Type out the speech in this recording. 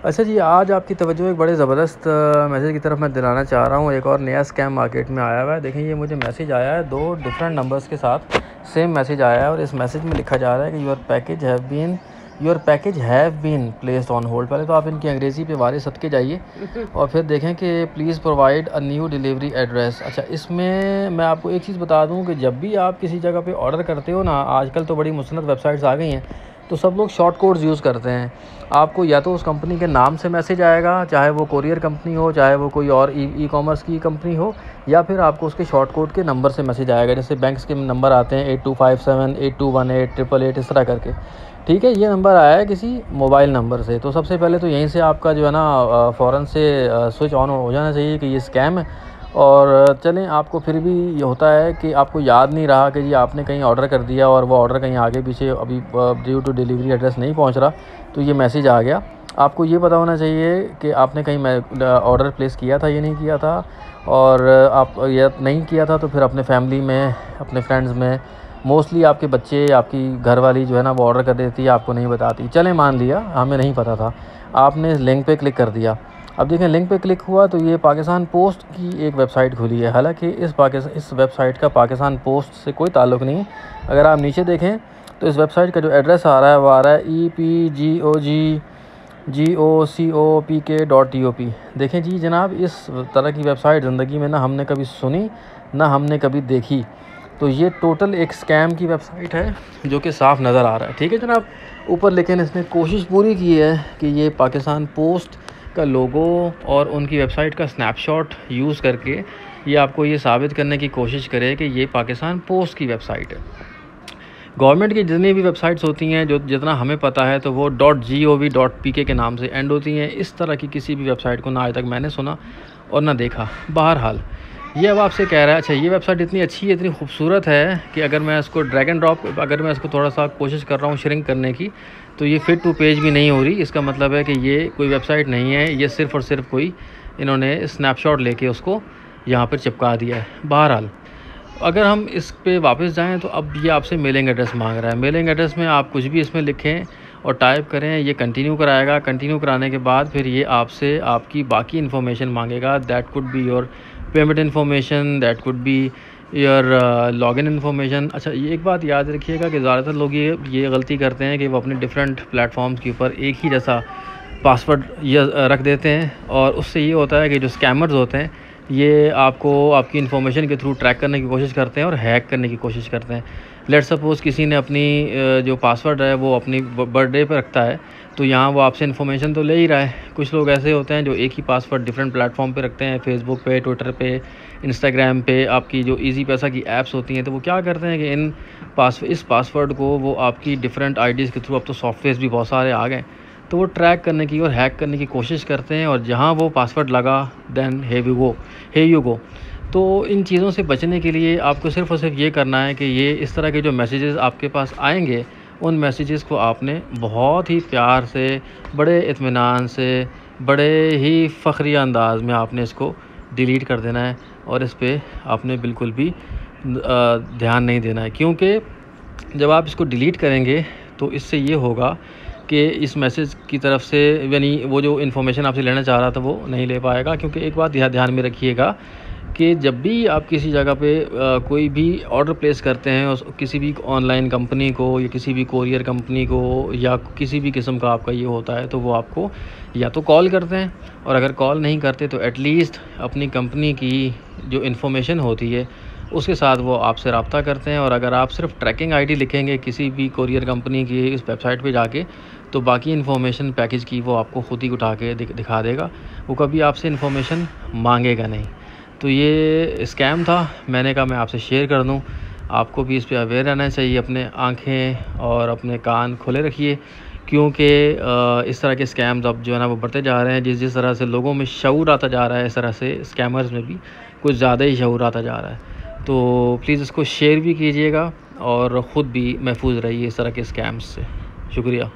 अच्छा जी, आज आपकी तवज्जो एक बड़े ज़बरदस्त मैसेज की तरफ मैं दिलाना चाह रहा हूँ। एक और नया स्कैम मार्केट में आया हुआ है। देखें, ये मुझे मैसेज आया है 2 डिफरेंट नंबर्स के साथ सेम मैसेज आया है और इस मैसेज में लिखा जा रहा है कि your package have been placed on hold. पहले तो आप इनकी अंग्रेज़ी पे वारे सदके जाइए और फिर देखें कि please provide a new delivery address. अच्छा, इसमें मैं आपको एक चीज़ बता दूँ कि जब भी आप किसी जगह पे ऑर्डर करते हो ना, आजकल तो बड़ी मुसन्नत वेबसाइट्स आ गई हैं, तो सब लोग शॉर्ट कोड्स यूज़ करते हैं। आपको या तो उस कंपनी के नाम से मैसेज आएगा, चाहे वो कोरियर कंपनी हो, चाहे वो कोई और ई कॉमर्स की कंपनी हो, या फिर आपको उसके शॉर्ट कोड के नंबर से मैसेज आएगा। जैसे बैंक्स के नंबर आते हैं 8257 8218 888 इस तरह करके। ठीक है, ये नंबर आया है किसी मोबाइल नंबर से, तो सबसे पहले तो यहीं से आपका जो है ना फ़ौरन से स्विच ऑन हो जाना चाहिए कि ये स्कैम है। और चलें, आपको फिर भी ये होता है कि आपको याद नहीं रहा कि जी आपने कहीं ऑर्डर कर दिया और वो ऑर्डर कहीं आगे पीछे अभी ड्यू टू डिलीवरी एड्रेस नहीं पहुंच रहा, तो ये मैसेज आ गया। आपको ये पता होना चाहिए कि आपने कहीं ऑर्डर प्लेस किया था या नहीं किया था, और आप ये नहीं किया था तो फिर अपने फैमिली में, अपने फ्रेंड्स में मोस्टली आपके बच्चे, आपकी घरवाली जो है ना वो ऑर्डर कर देती है, आपको नहीं बताती। चलें, मान लिया हमें नहीं पता था, आपने इस लिंक पे क्लिक कर दिया। अब देखें, लिंक पे क्लिक हुआ तो ये पाकिस्तान पोस्ट की एक वेबसाइट खुली है। हालांकि इस वेबसाइट का पाकिस्तान पोस्ट से कोई ताल्लुक़ नहीं है। अगर आप नीचे देखें तो इस वेबसाइट का जो एड्रेस आ रहा है वो आ रहा है EPGOC.TOP। देखें जी जनाब, इस तरह की वेबसाइट ज़िंदगी में ना हमने कभी सुनी, ना हमने कभी देखी। तो ये टोटल एक स्कैम की वेबसाइट है जो कि साफ नज़र आ रहा है। ठीक है जनाब, ऊपर लेकिन इसने कोशिश पूरी की है कि ये पाकिस्तान पोस्ट का लोगो और उनकी वेबसाइट का स्नैपशॉट यूज़ करके ये आपको ये साबित करने की कोशिश करे कि ये पाकिस्तान पोस्ट की वेबसाइट है। गवर्नमेंट की जितनी भी वेबसाइट्स होती हैं, जो जितना हमें पता है, तो वो .gov.pk के नाम से एंड होती हैं। इस तरह की किसी भी वेबसाइट को ना आज तक मैंने सुना और ना देखा। बहरहाल, ये अब आपसे कह रहा है, अच्छा ये वेबसाइट इतनी अच्छी है, इतनी खूबसूरत है कि अगर मैं इसको ड्रैग एंड ड्रॉप, अगर मैं इसको थोड़ा सा कोशिश कर रहा हूँ श्रिंक करने की, तो ये फिट टू पेज भी नहीं हो रही। इसका मतलब है कि ये कोई वेबसाइट नहीं है, ये सिर्फ़ और सिर्फ कोई इन्होंने स्नैपशॉट लेके उसको यहाँ पर चिपका दिया है। बहरहाल, अगर हम इस पे वापस जाएं तो अब ये आपसे मेलिंग एड्रेस मांग रहा है। मेलिंग एड्रेस में आप कुछ भी इसमें लिखें और टाइप करें, ये कंटिन्यू कराएगा। कंटिन्यू कराने के बाद फिर ये आपसे आपकी बाकी इन्फॉर्मेशन मांगेगा। That could be your payment information, that could be your login information. अच्छा, ये एक बात याद रखिएगा कि ज़्यादातर लोग ये गलती करते हैं कि वो अपने डिफरेंट प्लेटफॉर्म्स के ऊपर एक ही जैसा पासवर्ड ये रख देते हैं, और उससे ये होता है कि जो स्कैमर्स होते हैं ये आपको आपकी इन्फॉर्मेशन के थ्रू ट्रैक करने की कोशिश करते हैं और हैक करने की कोशिश करते हैं। लेट्स सपोज़ किसी ने अपनी जो पासवर्ड है वो अपनी बर्थडे पर रखता है, तो यहाँ वो आपसे इन्फॉर्मेशन तो ले ही रहा है। कुछ लोग ऐसे होते हैं जो एक ही पासवर्ड डिफरेंट प्लेटफॉर्म पे रखते हैं, फेसबुक पे, ट्विटर पे, इंस्टाग्राम पे, आपकी जो ईजी पैसा की ऐप्स होती हैं, तो वो क्या करते हैं कि इस पासवर्ड को वो आपकी डिफरेंट आईडीज़ के थ्रू, अब तो सॉफ्टवेयर भी बहुत सारे आ गए, तो वो ट्रैक करने की और हैक करने की कोशिश करते हैं, और जहाँ वो पासवर्ड लगा देन हे यू गो। तो इन चीज़ों से बचने के लिए आपको सिर्फ़ और सिर्फ ये करना है कि ये इस तरह के जो मैसेजेस आपके पास आएंगे, उन मैसेजेस को आपने बहुत ही प्यार से, बड़े इत्मीनान से, बड़े ही फ़ख्रिया अंदाज में आपने इसको डिलीट कर देना है, और इस पे आपने बिल्कुल भी ध्यान नहीं देना है। क्योंकि जब आप इसको डिलीट करेंगे तो इससे ये होगा कि इस मैसेज की तरफ से, यानी वो जो इन्फॉर्मेशन आपसे लेना चाह रहा था वो नहीं ले पाएगा। क्योंकि एक बात ध्यान में रखिएगा कि जब भी आप किसी जगह पे कोई भी ऑर्डर प्लेस करते हैं, उस किसी भी ऑनलाइन कंपनी को या किसी भी कोरियर कंपनी को या किसी भी किस्म का आपका ये होता है, तो वो आपको या तो कॉल करते हैं, और अगर कॉल नहीं करते तो एटलीस्ट अपनी कंपनी की जो इन्फॉर्मेशन होती है उसके साथ वो आपसे रब्ता करते हैं। और अगर आप सिर्फ ट्रैकिंग आईडी लिखेंगे किसी भी कोरियर कंपनी की इस वेबसाइट पे जाके, तो बाकी इन्फॉर्मेशन पैकेज की वो आपको ख़ुद ही उठा के दिखा देगा, वो कभी आपसे इन्फॉर्मेशन मांगेगा नहीं। तो ये स्कैम था, मैंने कहा मैं आपसे शेयर कर दूँ। आपको भी इस पर अवेयर रहना चाहिए। अपने आँखें और अपने कान खुले रखिए, क्योंकि इस तरह के स्कैम्स अब जो है ना वो बढ़ते जा रहे हैं। जिस तरह से लोगों में शऊर आता जा रहा है, इस तरह से स्कैमर्स में भी कुछ ज़्यादा ही शऊर आता जा रहा है। तो प्लीज़ इसको शेयर भी कीजिएगा और ख़ुद भी महफूज रहिए इस तरह के स्कैम्स से। शुक्रिया।